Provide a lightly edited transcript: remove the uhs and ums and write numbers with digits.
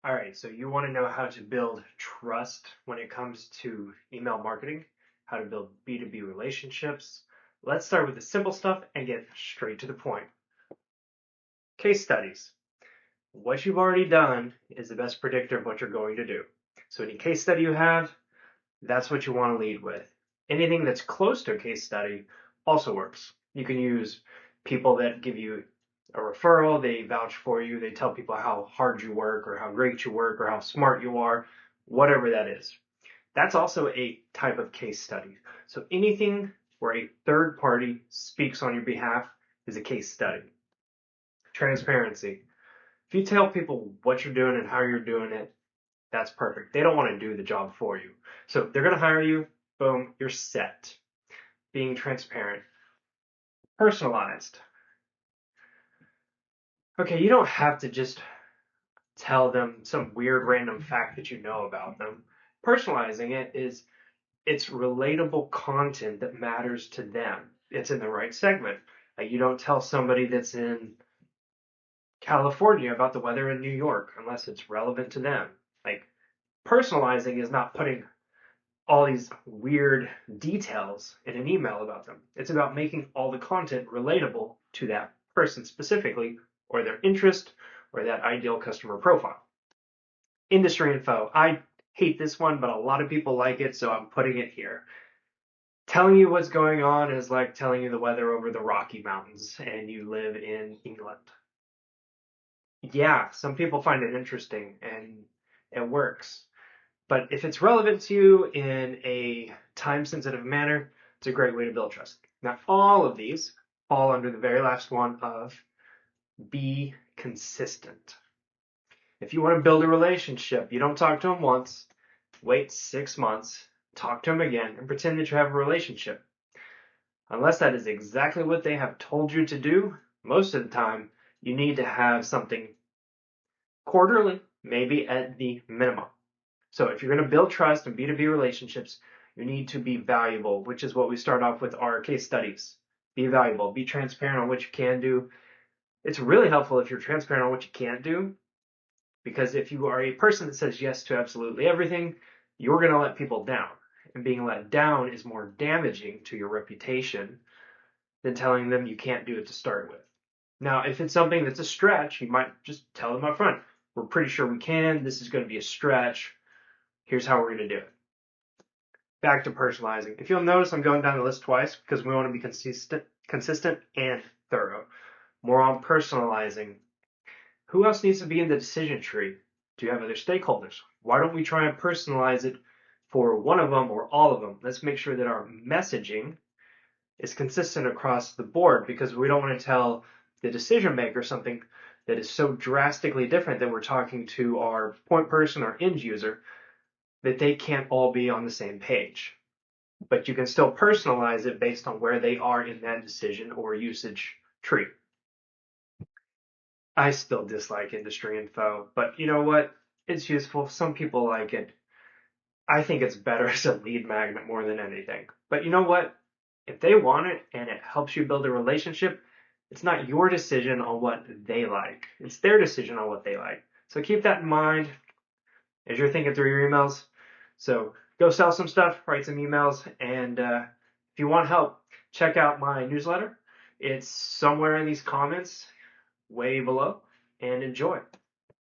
All right, so you want to know how to build trust when it comes to email marketing, how to build B2B relationships. Let's start with the simple stuff and get straight to the point. Case studies. What you've already done is the best predictor of what you're going to do. So any case study you have, that's what you want to lead with. Anything that's close to a case study also works. You can use people that give you a referral, they vouch for you, they tell people how hard you work or how great you work or how smart you are, whatever that is. That's also a type of case study. So anything where a third party speaks on your behalf is a case study. Transparency. If you tell people what you're doing and how you're doing it, that's perfect. They don't want to do the job for you. So they're going to hire you. Boom, you're set. Being transparent. Personalized. Okay, you don't have to just tell them some weird random fact that you know about them. Personalizing it is it's relatable content that matters to them. It's in the right segment. Like you don't tell somebody that's in California about the weather in New York unless it's relevant to them. Like personalizing is not putting all these weird details in an email about them. It's about making all the content relatable to that person specifically, or their interest, or that ideal customer profile. Industry info. I hate this one, but a lot of people like it, so I'm putting it here. Telling you what's going on is like telling you the weather over the Rocky Mountains and you live in England. Yeah, some people find it interesting and it works. But if it's relevant to you in a time sensitive manner, it's a great way to build trust. Now, all of these fall under the very last one of be consistent. If you want to build a relationship, you don't talk to them once, wait 6 months, talk to them again, and pretend that you have a relationship. Unless that is exactly what they have told you to do, most of the time you need to have something quarterly, maybe at the minimum. So if you're going to build trust in B2B relationships, you need to be valuable, which is what we start off with our case studies. Be valuable, be transparent on what you can do. It's really helpful if you're transparent on what you can't do, because if you are a person that says yes to absolutely everything, you're going to let people down. And being let down is more damaging to your reputation than telling them you can't do it to start with. Now, if it's something that's a stretch, you might just tell them up front, we're pretty sure we can, this is going to be a stretch, here's how we're going to do it. Back to personalizing. If you'll notice, I'm going down the list twice because we want to be consistent and thorough. More on personalizing. Who else needs to be in the decision tree? Do you have other stakeholders? Why don't we try and personalize it for one of them or all of them? Let's make sure that our messaging is consistent across the board, because we don't want to tell the decision maker something that is so drastically different than we're talking to our point person or end user that they can't all be on the same page. But you can still personalize it based on where they are in that decision or usage tree. I still dislike industry info, but you know what? It's useful. Some people like it. I think it's better as a lead magnet more than anything. But you know what? If they want it and it helps you build a relationship, it's not your decision on what they like. It's their decision on what they like. So keep that in mind as you're thinking through your emails. So go sell some stuff, write some emails, and if you want help, check out my newsletter. It's somewhere in these comments way below, and enjoy.